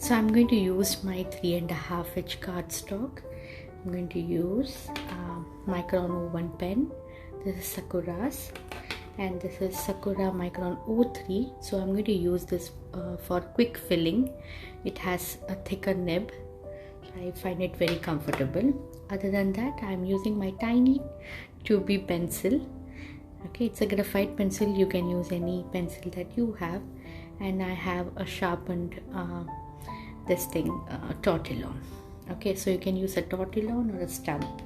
So I'm going to use my 3.5 inch cardstock. I'm going to use Micron 01 pen. This is Sakura's, and this is Sakura Micron 03. So I'm going to use this for quick filling. It has a thicker nib. I find it very comfortable. Other than that, I'm using my tiny 2B pencil. Okay, it's a graphite pencil. You can use any pencil that you have, and I have a sharpened tortillon. Okay, so you can use a tortillon or a stump.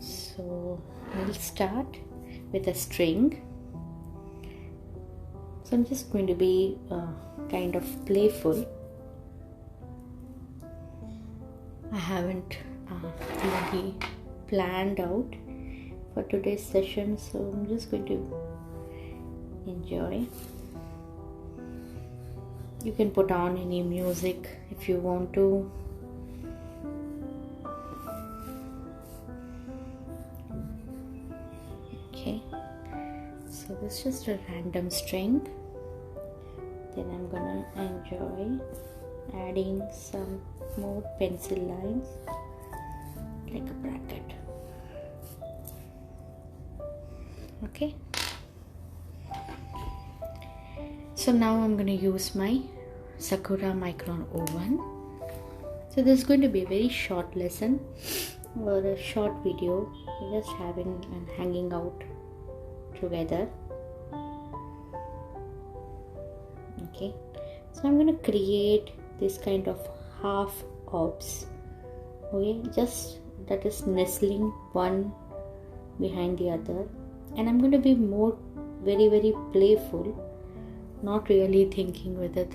So we'll start with a string. So I'm just going to be kind of playful. I haven't really planned out for today's session, so I'm just going to enjoy. You can put on any music if you want to. Okay, so this is just a random string. Then I'm gonna enjoy adding some more pencil lines like a bracket. Okay, so now I'm going to use my Sakura Micron 01. So this is going to be a very short lesson or a short video. We're just having and hanging out together. Okay, so I'm going to create this kind of half orbs. Okay, just that is nestling one behind the other, and I'm going to be more very playful, not really thinking whether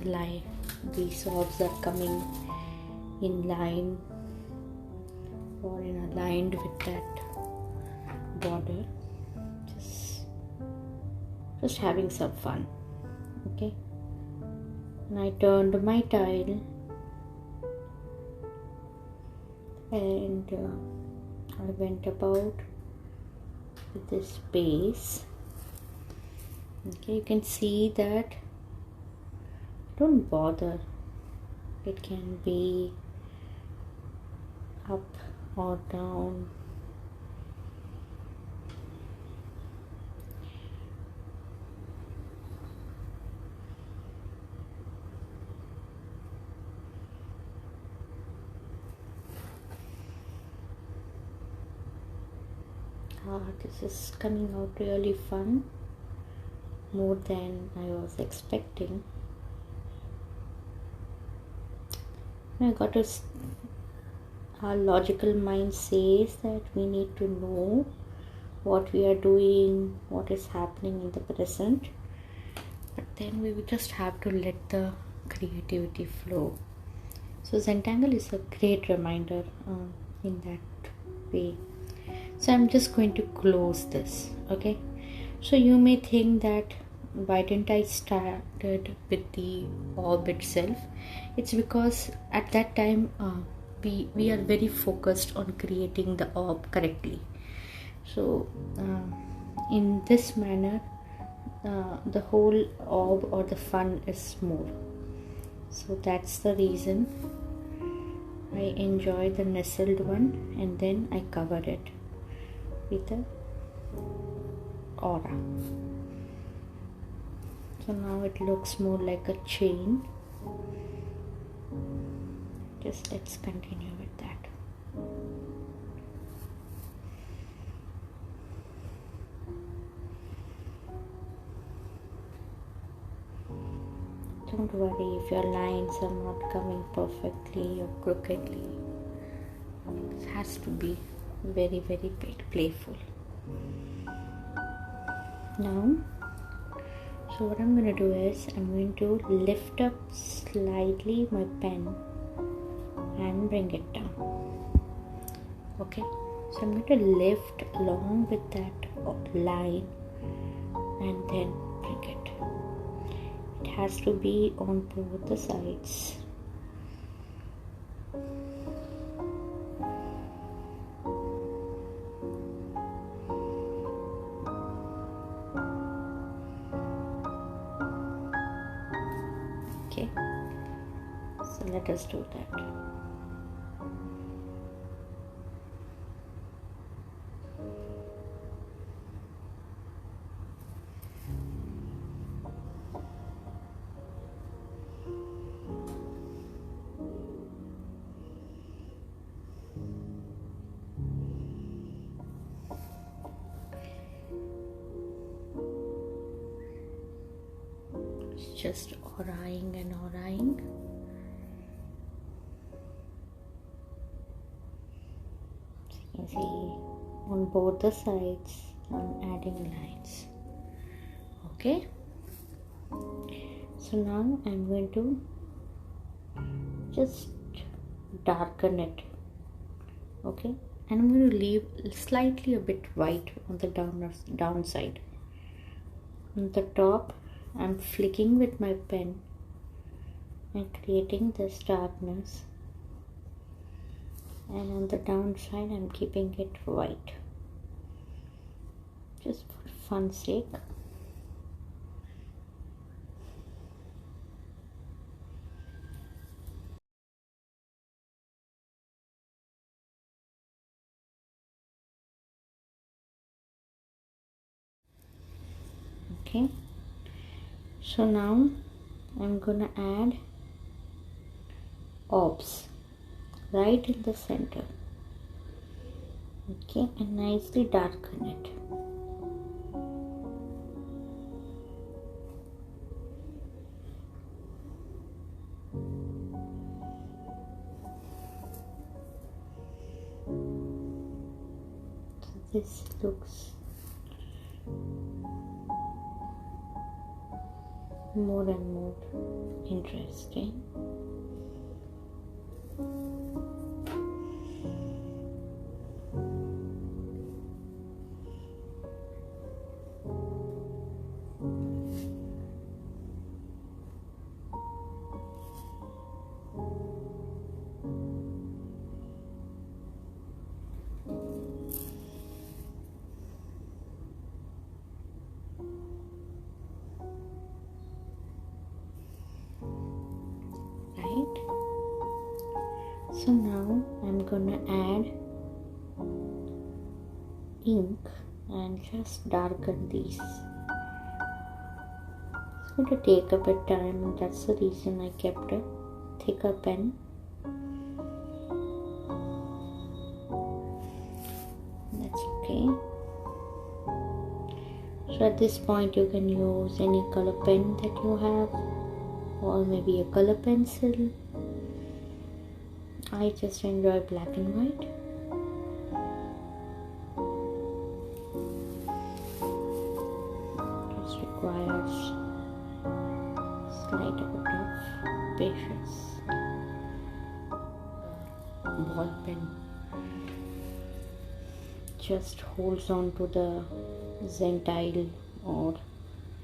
these orbs are coming in line or in aligned with that border. Just having some fun. Okay, and I turned my tile and I went about with this base. Okay, you can see that don't bother, it can be up or down. This is coming out really fun, more than I was expecting. Our logical mind says that we need to know what we are doing, what is happening in the present, but then we will just have to let the creativity flow. So Zentangle is a great reminder in that way. So I'm just going to close this. Okay, so you may think that why didn't I started with the orb itself? It's because at that time we are very focused on creating the orb correctly. So in this manner the whole orb or the fun is more. So that's the reason I enjoy the nestled one, and then I cover it with a aura. So now it looks more like a chain. Just let's continue with that. Don't worry if your lines are not coming perfectly or crookedly. It has to be very playful. Now, so what I'm going to do is I'm going to lift up slightly my pen and bring it down. Okay, so I'm going to lift along with that line and then bring it. It has to be on both the sides. Okay, Let us do that. Just auraing and auraing. So you can see on both the sides I'm adding lines. Okay, so now I'm going to just darken it. Okay, and I'm going to leave slightly a bit white on the downside. On the top I'm flicking with my pen and creating this darkness, and on the downside I'm keeping it white, just for fun's sake. Okay, so now I'm gonna add orbs right in the center. Okay, and nicely darken it. So this looks more and more interesting. So now I'm gonna add ink and just darken these. It's going to take a bit of time, and that's the reason I kept a thicker pen. That's okay. So at this point you can use any color pen that you have, or maybe a color pencil. I just enjoy black and white. Just requires slight bit of patience. Ball pen just holds on to the Zentangle or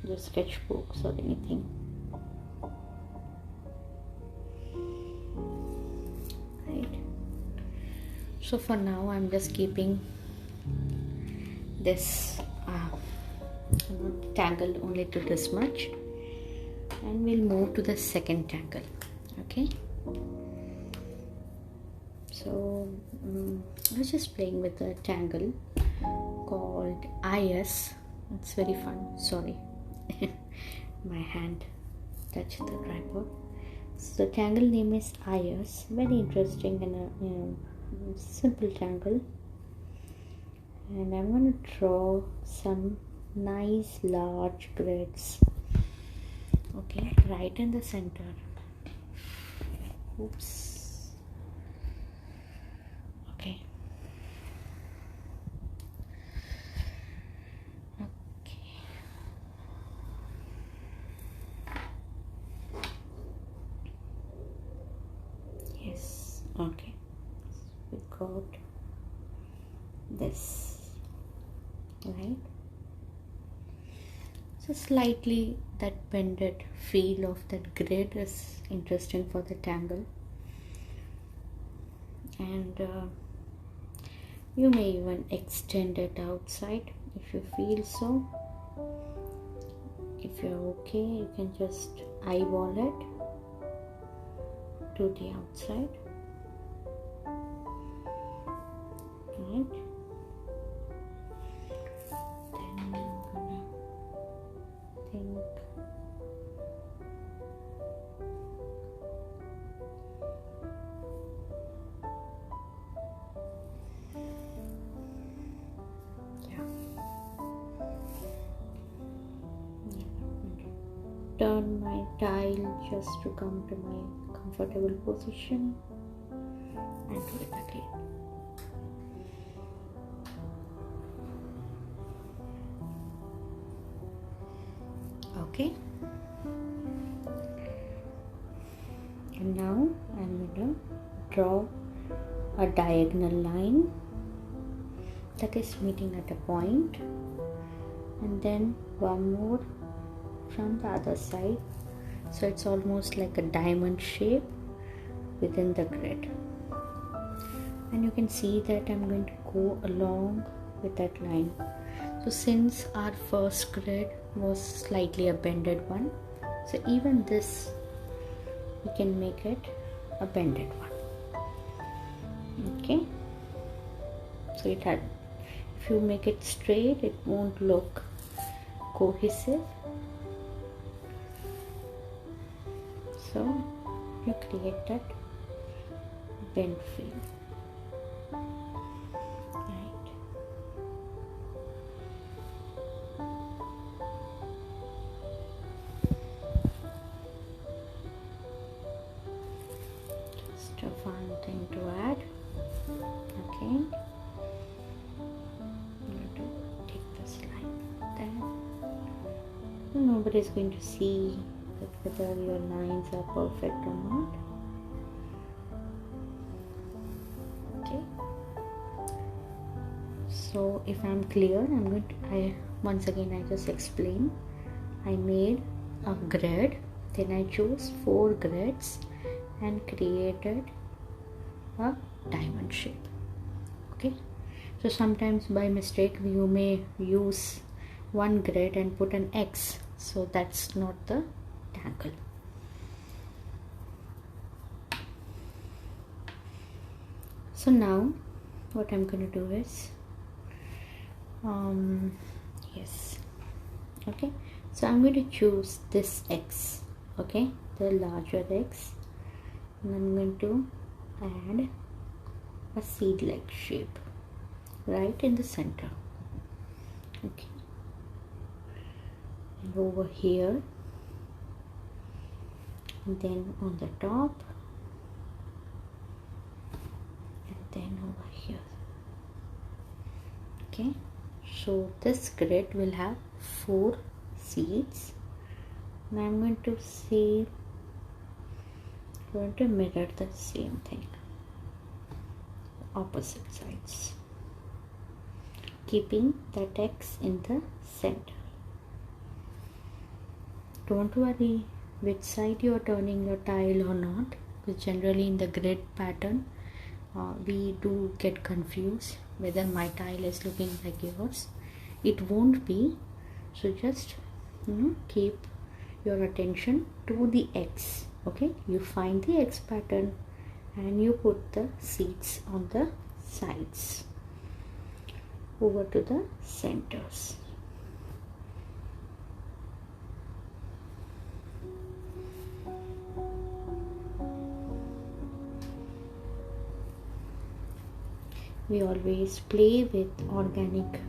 the sketchbooks or anything. So for now I'm just keeping this tangle only to this much, and we'll move to the second tangle. Okay, so I was just playing with a tangle called AYES. It's very fun. Sorry, my hand touched the tripod. So the tangle name is AYES. Very interesting and simple tangle, and I'm going to draw some nice large grids. Okay, right in the center. Oops. Okay. Yes. Okay. We got this, right? So slightly that bended feel of that grid is interesting for the tangle, and you may even extend it outside if you feel so. If you're okay, you can just eyeball it to the outside. Right. Then I'm gonna think turn my tile just to come to my comfortable position and do it again. Okay, and now I'm going to draw a diagonal line that is meeting at a point, and then one more from the other side, so it's almost like a diamond shape within the grid. And you can see that I'm going to go along with that line. So since our first grid was slightly a bended one, so even this we can make it a bended one. Okay, so if you make it straight, it won't look cohesive. So you create that bend feel. Right. Just a fun thing to add. Okay. I'm going to take this like that. Nobody's going to see whether your lines are perfect or not. Okay, so if I'm clear, I'm going to once again I just explain. I made a grid, then I chose 4 grids and created a diamond shape. Okay, so sometimes by mistake you may use one grid and put an X, so that's not the tangle. So now what I'm going to do is okay, so I'm going to choose this X, okay, the larger X, and I'm going to add a seed-like shape right in the center. Okay, and over here, and then on the top, and then over here. Okay, so this grid will have 4 seeds, and I'm going to mirror the same thing, opposite sides, keeping that X in the center. Don't worry which side you are turning your tile or not, because generally in the grid pattern we do get confused whether my tile is looking like yours. It won't be, so just keep your attention to the X. Okay, you find the X pattern and you put the seeds on the sides over to the centers. We always play with organic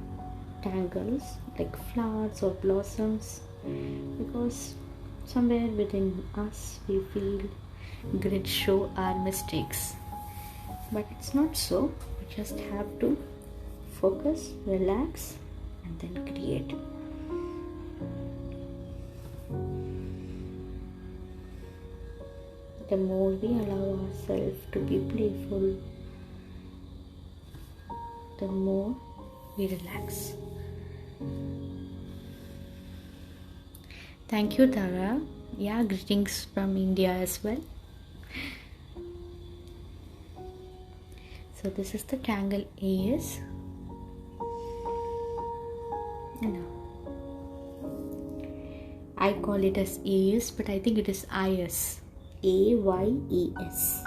tangles like flowers or blossoms, because somewhere within us we feel grids show our mistakes, but it's not so. We just have to focus, relax, and then create. The more we allow ourselves to be playful, the more we relax. Thank you, Tara. Yeah, greetings from India as well. So this is the Tangle AYES. I call it as AYES, but I think it is IS. AYES.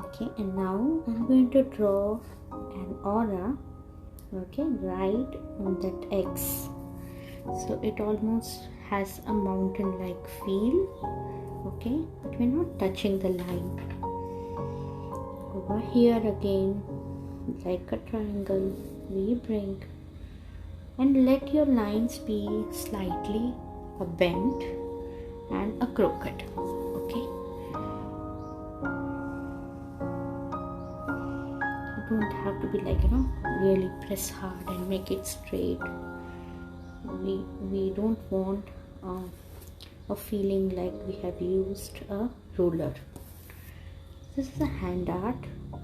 Okay, and now I'm going to draw an aura, okay, right on that X. So it almost has a mountain like feel, okay, but we're not touching the line. Over here again, like a triangle, we bring and let your lines be slightly a bent and a crooked, okay. You don't have to be like, really press hard and make it straight. We don't want a feeling like we have used a ruler. This is a hand art,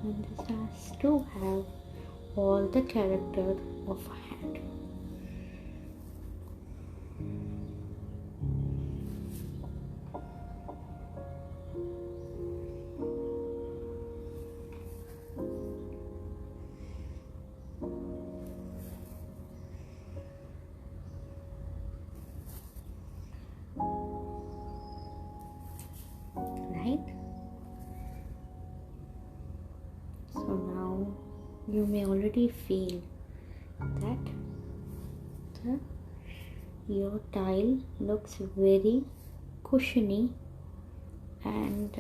and this has to have all the character of a hand. Right? So now you may already feel that your tile looks very cushiony and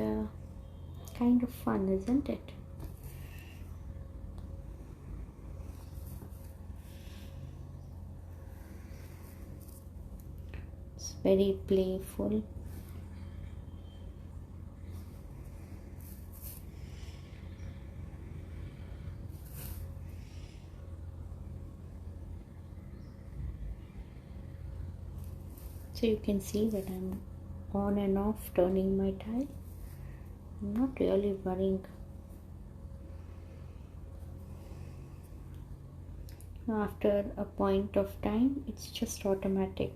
kind of fun, isn't it? It's very playful. So you can see that I'm on and off turning my tile. I'm not really worrying. After a point of time, it's just automatic.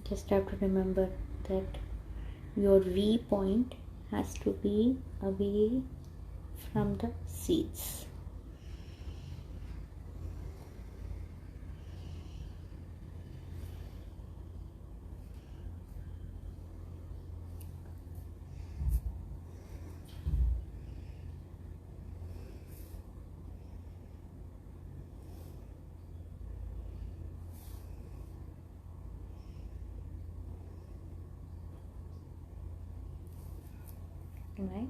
Just have to remember that your V point has to be away from the seeds. Right?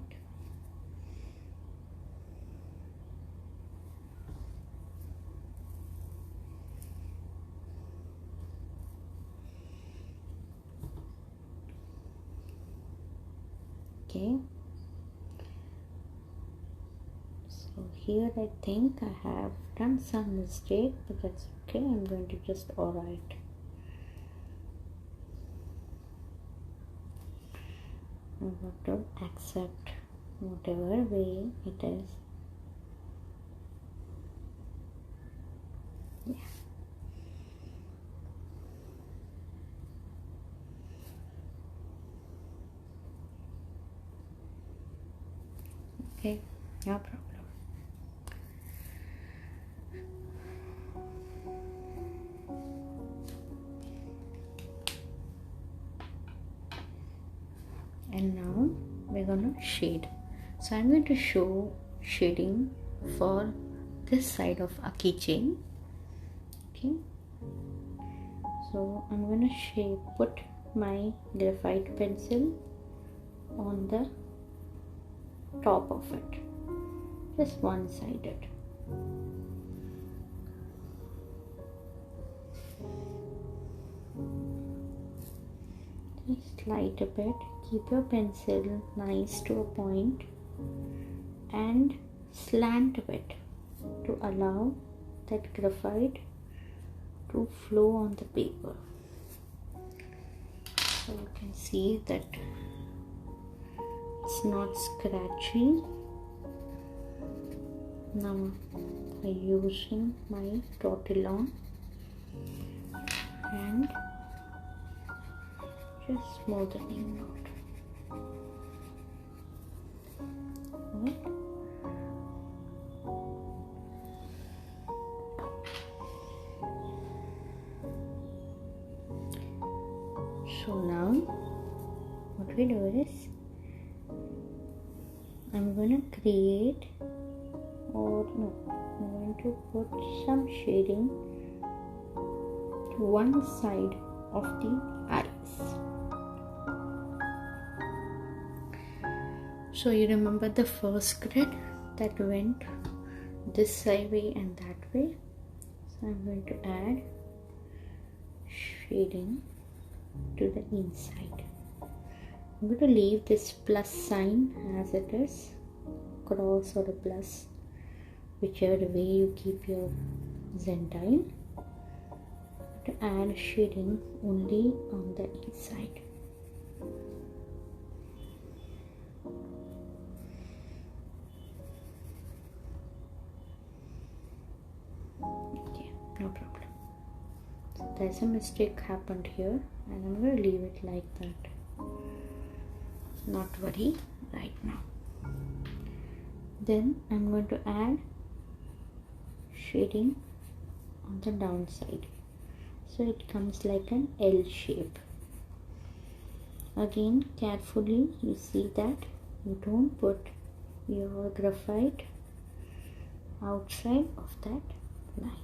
Okay. So here I think I have done some mistake, but that's okay. I'm going to just alright. I'm going to accept whatever way it is. Yeah. Okay, no problem. And now we're going to shade. So I'm going to show shading for this side of AKI-CHAIN. Okay. So I'm going to put my graphite pencil on the top of it, just one-sided. Just light a bit, keep your pencil nice to a point and slant a bit to allow that graphite to flow on the paper. So you can see that it's not scratchy. Now I'm using my tortillon and just smoothing out. Right? So now what we do is I'm going to create, or no, I'm going to put some shading to one side of the eyes. So you remember the first grid that went this way and that way. So I'm going to add shading to the inside. I'm going to leave this plus sign as it is, cross or a plus, whichever way you keep your Zentile, to add shading only on the inside. Okay, no problem. So there's a mistake happened here, and I'm going to leave it like that. Not worry right now. Then I'm going to add shading on the downside, so it comes like an L shape. Again, carefully you see that you don't put your graphite outside of that line.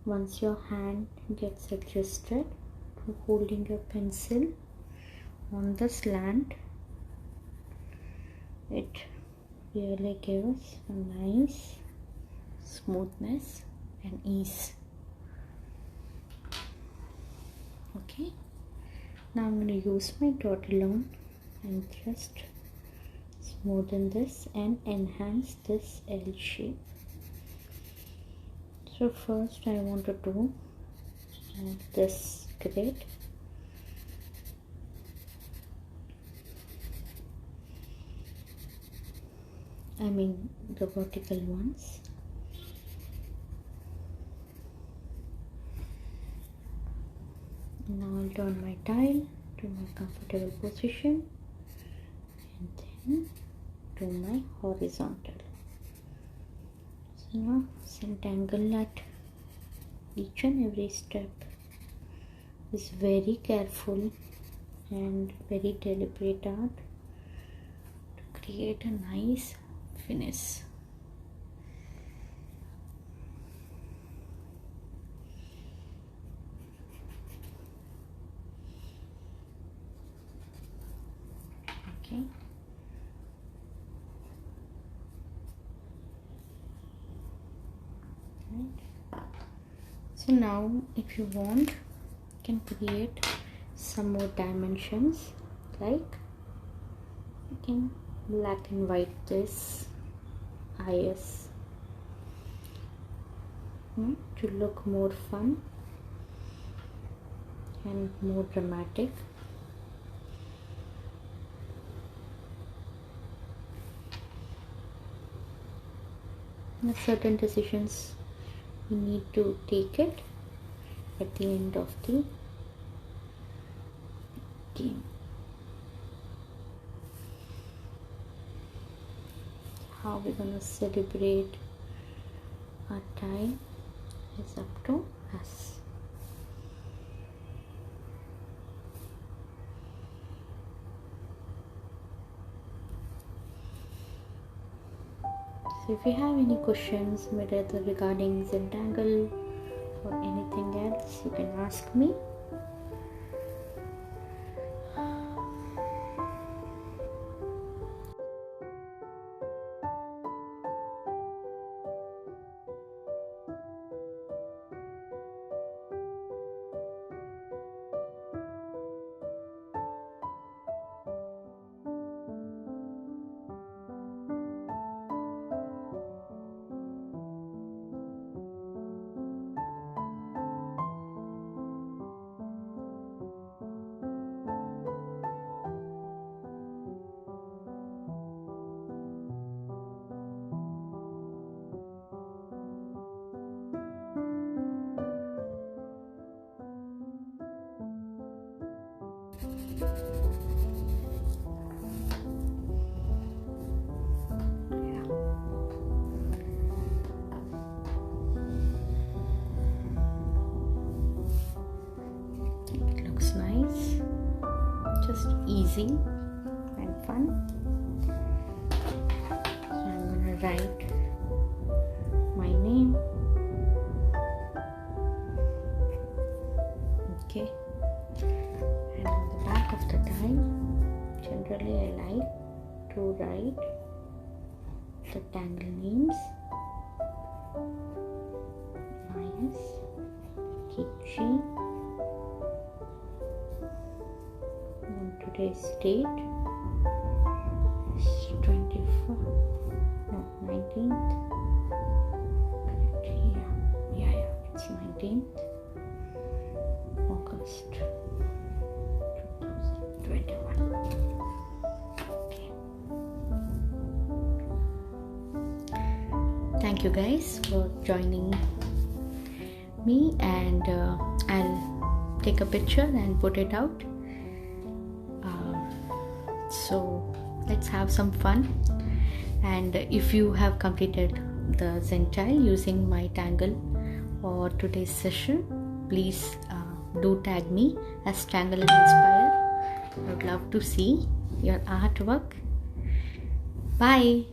Once your hand gets adjusted to holding your pencil on the slant, it really gives a nice smoothness and ease. Okay, now I'm going to use my dot alone and just smoothen this and enhance this L shape. So first I want to do this grid. I mean the vertical ones. Now I'll turn my tile to my comfortable position and then to my horizontal. So now Zentangle at each and every step is very careful and very deliberate art to create a nice finish. Okay. So now if you want, you can create some more dimensions, like you can black and white this AYES to look more fun and more dramatic. There are certain decisions you need to take it at the end of the game. How we're gonna celebrate our time is up to us. So if you have any questions, whether regarding Zentangle or anything else, you can ask me. just easy and fun. So I'm gonna write my name. Okay, and on the back of the die, generally I like to write the tangle names. AYES, AKI-CHAIN, and today's date is 19th. Yeah, it's 19th August 2021. Okay. Thank you guys for joining me, and I'll take a picture and put it out. So let's have some fun. And if you have completed the Zentangle using My Tangle or today's session, please do tag me as Tangle and Inspire. I would love to see your artwork. Bye.